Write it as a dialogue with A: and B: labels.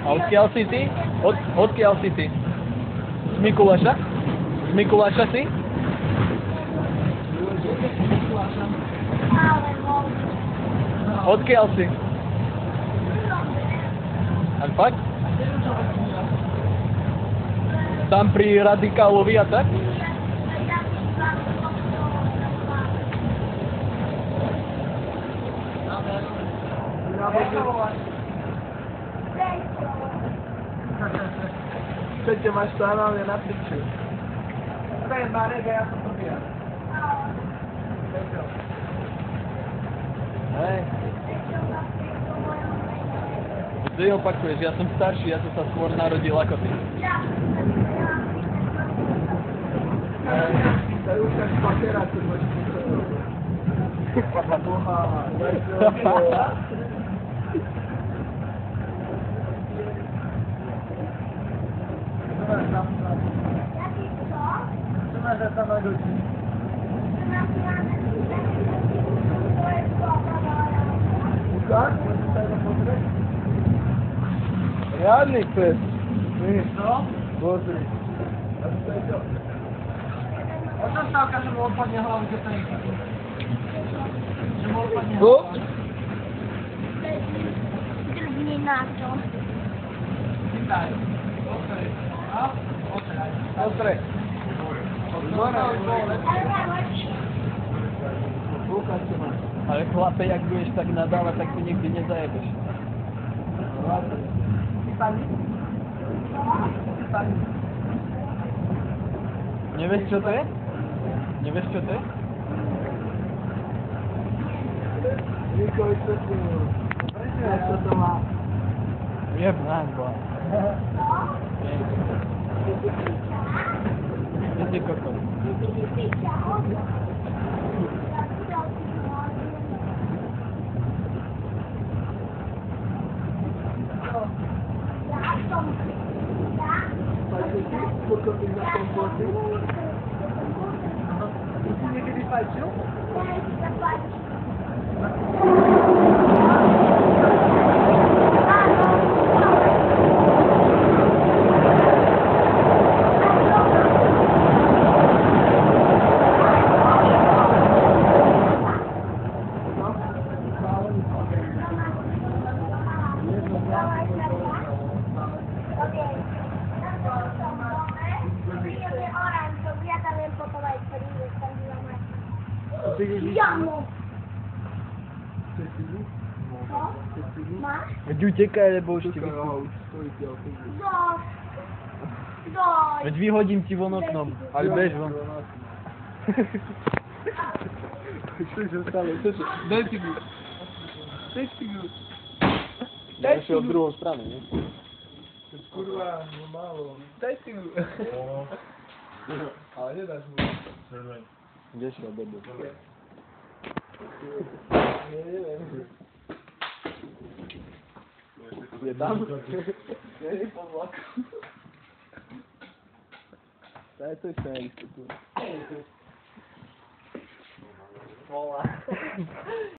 A: A odkiaľ si ty? Odkiaľ si ty? Z Mikuláša? Z Mikuláša si? Odkiaľ si? Ale fakt? Tam pri Radikálovi a tak?
B: Chcete mať stále na piči. Ven, Marek, ja som to viac.
A: Hej. Ty opakuješ, ja som starší, ja som sa skôr narodil ako ty.
B: To je už tak spatera, čo môžeš Reálny pes.
C: Co?
B: Pozri.
C: A co stałka, że mu odpadnie hlawa, gdzie to jest? Że mu odpadnie
B: Tu?
C: hlawa?
D: Drobnie na to.
C: Witaj. Okej. A? Okej.
B: Ostry.
A: Ale chlape, jak budeš tak nadávať, tak si nikdy nezajebeš. Nevieš, čo to je? Nevieš, čo to je?
B: Niko, čo tu? Čo to má?
A: Je blázba. Ty si kokos.
B: Skолько ty na kompoty? Ty si niekedy fajčil?
D: Jamo! Máš?
A: Veď utekaj, lebo už ti
B: Čekaj,
A: vychú.
B: stojí ti autobus.
D: Doj! Doj!
A: Veď vyhodím ti von oknom. Ale bež von.
B: Čo sa stalo? Daj si mi. Daj si mi.
A: Ja išiel v druhou stranu, nie?
B: Kurva, no málo. Daj si mi. Ale nedáš mu.
A: Kde šiel, bebe? Je tam? Nie, po vlaku. Daj to ešte nejde tu. Vola.